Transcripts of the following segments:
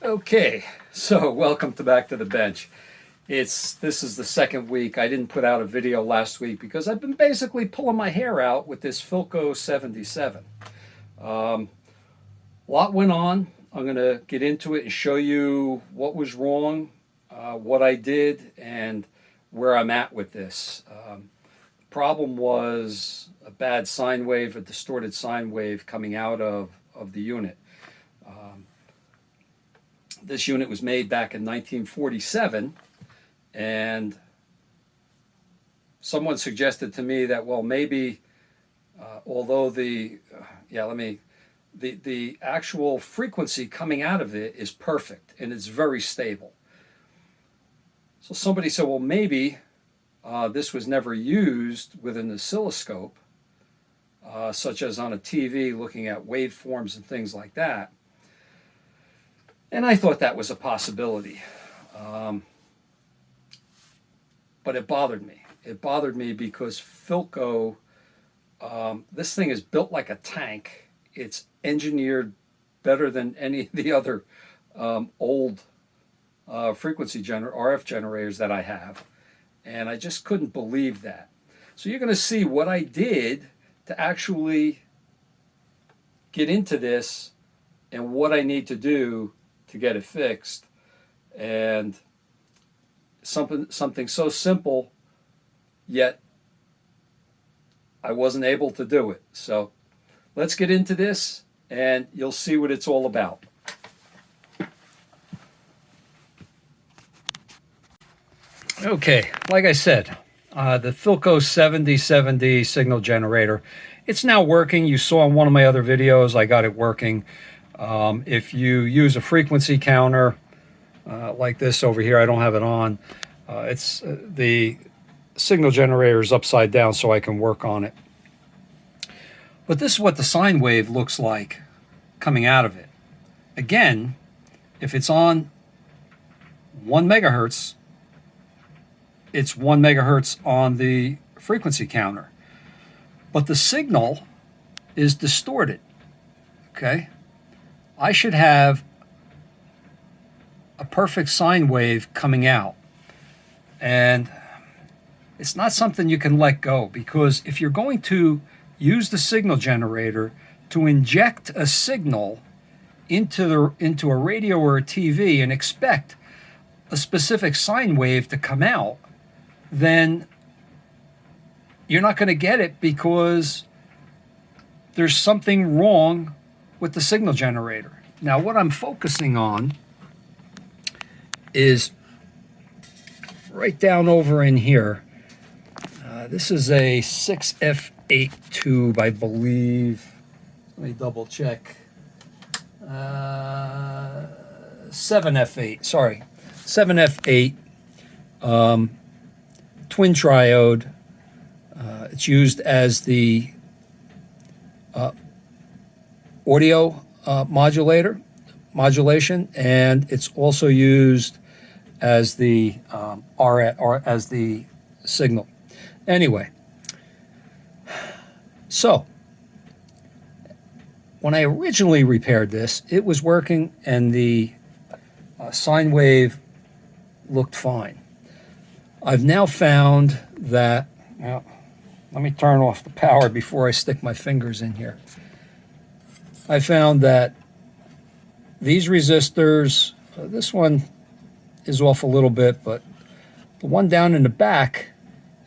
Okay, so welcome back to the bench. This is the second week. I didn't put out a video last week because I've been basically pulling my hair out with this Philco 77. A lot went on. I'm going to get into it and show you what was wrong, what I did, and where I'm at with this. The problem was a bad sine wave, a distorted sine wave coming out of the unit. This unit was made back in 1947, and someone suggested to me that, well, maybe although the actual frequency coming out of it is perfect and it's very stable. So somebody said, well, maybe this was never used with an oscilloscope, such as on a TV looking at waveforms and things like that. And I thought that was a possibility. But it bothered me. It bothered me because Philco, this thing is built like a tank. It's engineered better than any of the other old frequency RF generators that I have. And I just couldn't believe that. So you're going to see what I did to actually get into this and what I need to do to get it fixed. And something so simple, yet I wasn't able to do it. So let's get into this and you'll see what it's all about. Okay, like I said, the Philco 7070 signal generator, it's now working. You saw in one of my other videos, I got it working. If you use a frequency counter like this over here, I don't have it on. It's the signal generator is upside down so I can work on it. But this is what the sine wave looks like coming out of it. Again, if it's on 1 megahertz, it's 1 megahertz on the frequency counter. But the signal is distorted, okay? I should have a perfect sine wave coming out. And it's not something you can let go, because if you're going to use the signal generator to inject a signal into a radio or a TV and expect a specific sine wave to come out, then you're not going to get it because there's something wrong with the signal generator. Now, what I'm focusing on is right down over in here. This is a 6F8 tube, I believe. Let me double check. 7F8, sorry. 7F8, twin triode. It's used as the audio modulation, and it's also used as the as the signal. Anyway, so when I originally repaired this, it was working and the sine wave looked fine. I've now found that, well, let me turn off the power before I stick my fingers in here. I found that these resistors, this one is off a little bit, but the one down in the back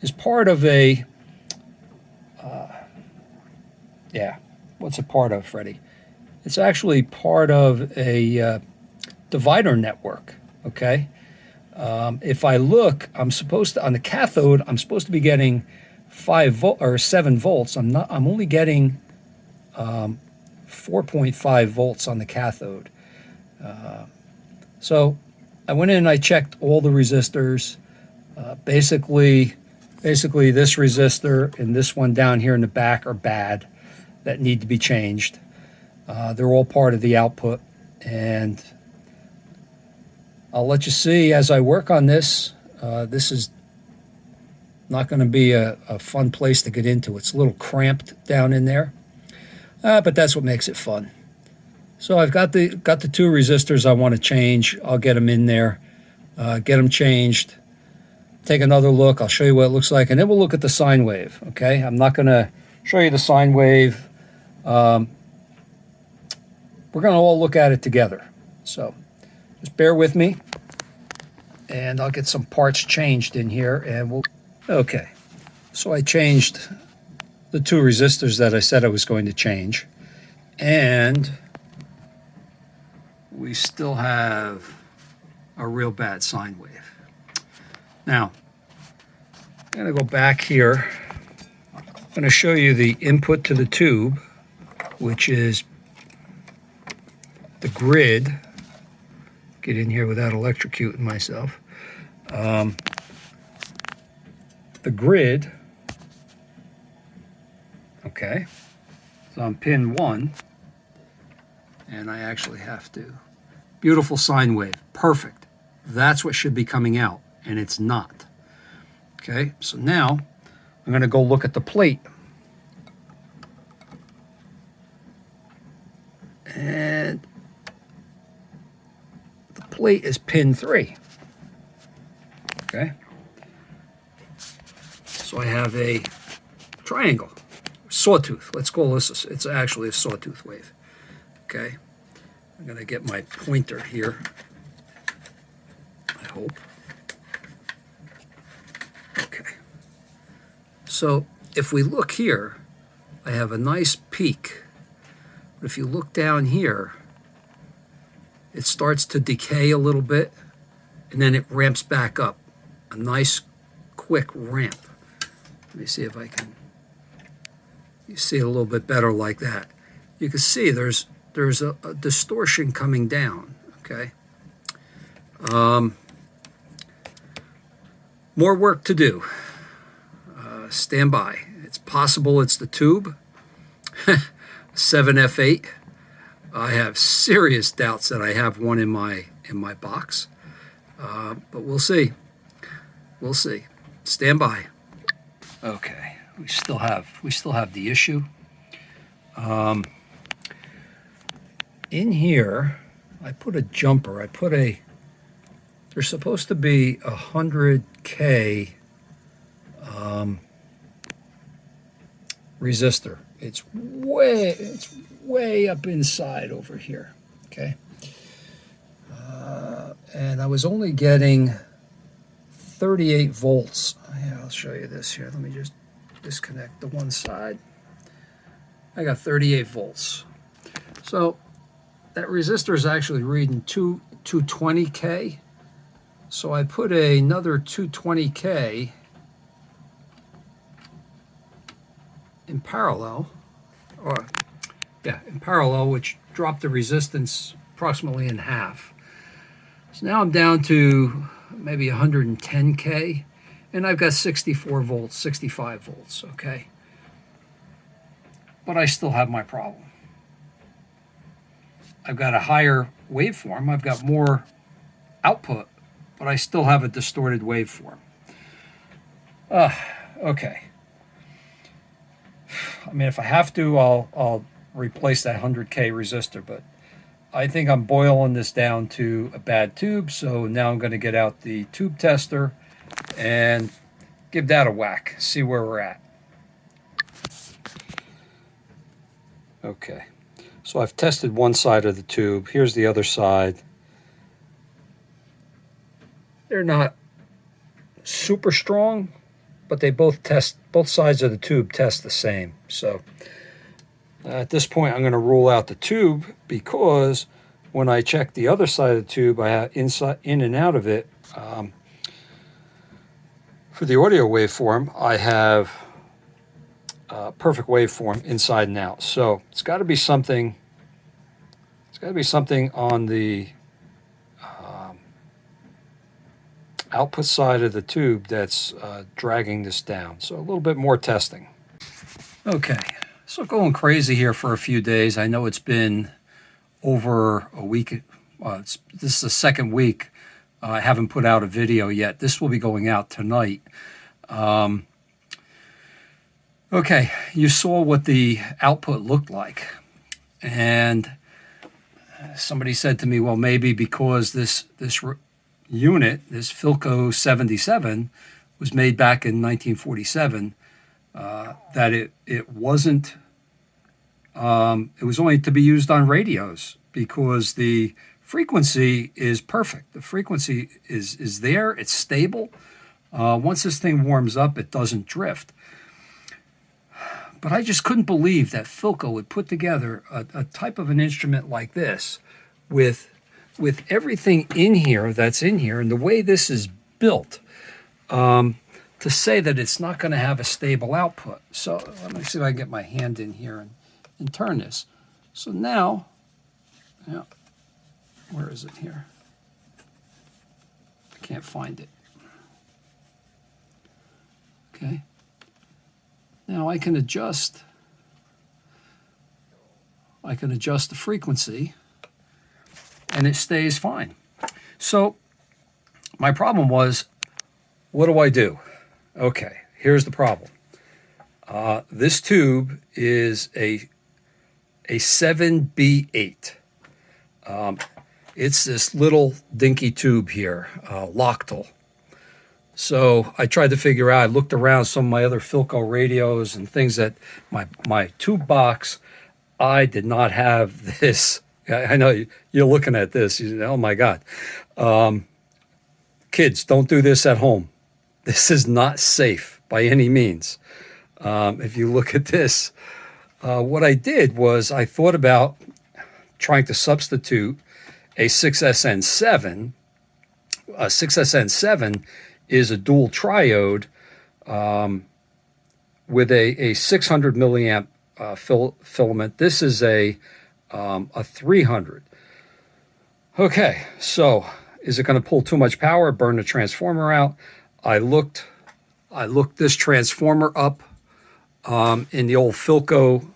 is part of a, what's it part of, Freddie? It's actually part of a divider network, okay? If I look, I'm supposed to, on the cathode, I'm supposed to be getting 7 volts. I'm only getting 4.5 volts on the cathode. So I went in and I checked all the resistors. Basically this resistor and this one down here in the back are bad, that need to be changed. They're all part of the output, and I'll let you see as I work on this. This is not going to be a fun place to get into. It's a little cramped down in there, but that's what makes it fun. So I've got the two resistors I want to change. I'll get them in there, get them changed, take another look. I'll show you what it looks like, and then we'll look at the sine wave. Okay, I'm not going to show you the sine wave. We're going to all look at it together. So just bear with me, and I'll get some parts changed in here, and we'll. Okay, so I changed the two resistors that I said I was going to change, and we still have a real bad sine wave. Now, I'm going to go back here. I'm going to show you the input to the tube, which is the grid. Get in here without electrocuting myself. The grid, okay, so on pin 1, and I actually have to. Beautiful sine wave, perfect. That's what should be coming out, and it's not. Okay, so now I'm going to go look at the plate. And the plate is pin 3. Okay, so I have a triangle, sawtooth. Let's call this, it's actually a sawtooth wave. Okay, I'm going to get my pointer here, I hope. Okay, so if we look here, I have a nice peak. But if you look down here, it starts to decay a little bit, and then it ramps back up. A nice, quick ramp. Let me see if I can. You see it a little bit better like that. You can see there's a distortion coming down. Okay. More work to do. Stand by. It's possible it's the tube. 7F8. I have serious doubts that I have one in my box, but we'll see. We'll see. Stand by. Okay, we still have the issue. In here, I put a jumper. There's supposed to be 100K resistor. It's way up inside over here. Okay, and I was only getting 38 volts. Yeah, I'll show you this here. Let me just disconnect the one side. I got 38 volts. So that resistor is actually reading 220K. So I put another 220K in parallel, which dropped the resistance approximately in half. So now I'm down to maybe 110K, and I've got 64 volts, 65 volts, okay? But I still have my problem. I've got a higher waveform, I've got more output, but I still have a distorted waveform. Okay. I mean, if I have to, I'll replace that 100K resistor, but I think I'm boiling this down to a bad tube, so now I'm going to get out the tube tester and give that a whack, see where we're at. Okay, so I've tested one side of the tube. Here's the other side. They're not super strong, but they both sides of the tube test the same. So at this point, I'm going to rule out the tube, because when I check the other side of the tube, I have in and out of it. For the audio waveform, I have perfect waveform inside and out. So it's got to be something. It's got to be something on the output side of the tube that's dragging this down. So a little bit more testing. Okay. So going crazy here for a few days. I know it's been over a week. This is the second week. I haven't put out a video yet. This will be going out tonight. Okay, you saw what the output looked like. And somebody said to me, well, maybe because this unit, this Philco 77, was made back in 1947, that it wasn't. It was only to be used on radios because the frequency is perfect. The frequency is there. It's stable. Once this thing warms up, it doesn't drift. But I just couldn't believe that Philco would put together a type of an instrument like this with everything in here that's in here and the way this is built, to say that it's not going to have a stable output. So let me see if I can get my hand in here and turn this. So now, yeah, where is it here? I can't find it. Okay. Now I can adjust the frequency and it stays fine. So my problem was, what do I do? Okay, here's the problem. This tube is a 7B8. It's this little dinky tube here, Loctal. So I tried to figure out, I looked around some of my other Philco radios and things that my tube box, I did not have this. I know you're looking at this, oh my God. Kids, don't do this at home. This is not safe by any means. If you look at this, what I did was I thought about trying to substitute a 6SN7. A 6SN7 is a dual triode with a 600 milliamp filament. This is a 300. Okay, so is it going to pull too much power, burn the transformer out? I looked this transformer up in the old Philco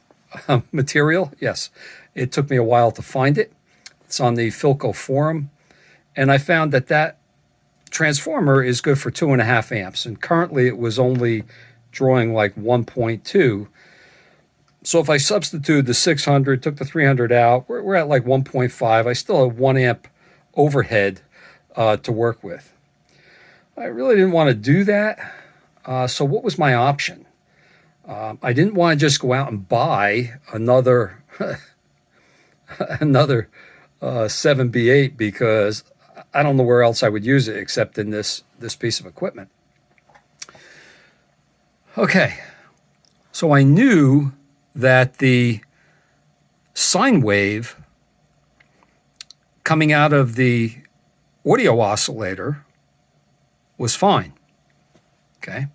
material. Yes, it took me a while to find it. It's on the Philco forum, and I found that transformer is good for 2.5 amps, and currently it was only drawing like 1.2. So if I substitute the 600, took the 300 out, we're at like 1.5. I still have 1 amp overhead to work with. I really didn't want to do that. So what was my option? I didn't want to just go out and buy another 7B8 because I don't know where else I would use it except in this piece of equipment. Okay, so I knew that the sine wave coming out of the audio oscillator was fine. Okay,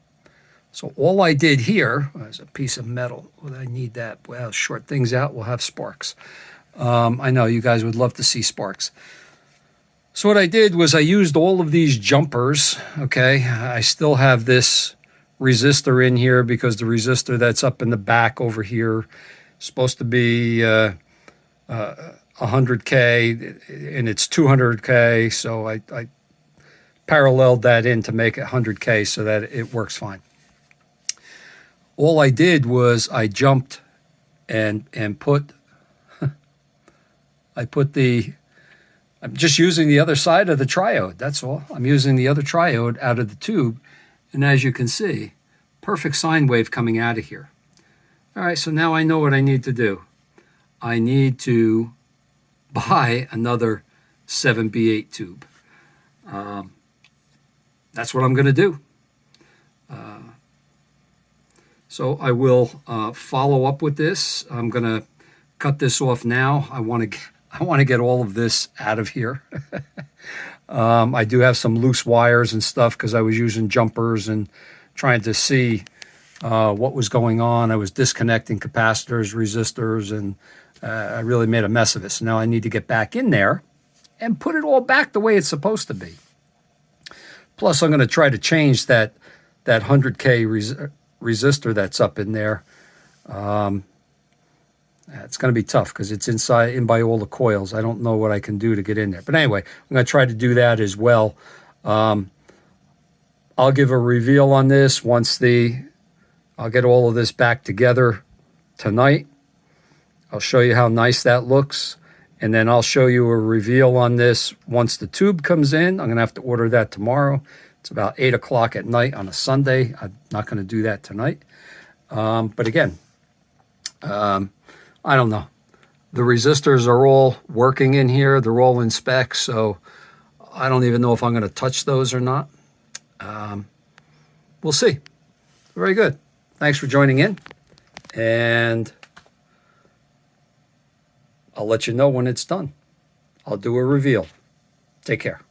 so all I did here, there's a piece of metal. Well, I need that. Well, short things out, we'll have sparks. I know you guys would love to see sparks. So what I did was I used all of these jumpers. Okay, I still have this resistor in here because the resistor that's up in the back over here is supposed to be 100K, and it's 200K. So I paralleled that in to make it 100K so that it works fine. All I did was I jumped and put I'm just using the other side of the triode, that's all. I'm using the other triode out of the tube, and as you can see, perfect sine wave coming out of here. All right, so now I know what I need to do. I need to buy another 7B8 tube. That's what I'm going to do. So I will follow up with this. I'm going to cut this off now. I want to get all of this out of here. I do have some loose wires and stuff because I was using jumpers and trying to see what was going on. I was disconnecting capacitors, resistors, and I really made a mess of it. So now I need to get back in there and put it all back the way it's supposed to be. Plus, I'm going to try to change that 100K resistor that's up in there. It's going to be tough because it's in by all the coils. I don't know what I can do to get in there. But anyway, I'm going to try to do that as well. I'll give a reveal on this once I'll get all of this back together tonight. I'll show you how nice that looks. And then I'll show you a reveal on this once the tube comes in. I'm going to have to order that tomorrow. It's about 8 o'clock at night on a Sunday. I'm not going to do that tonight. But again, I don't know. The resistors are all working in here. They're all in spec, so I don't even know if I'm going to touch those or not. We'll see. Very good. Thanks for joining in, and I'll let you know when it's done. I'll do a reveal. Take care.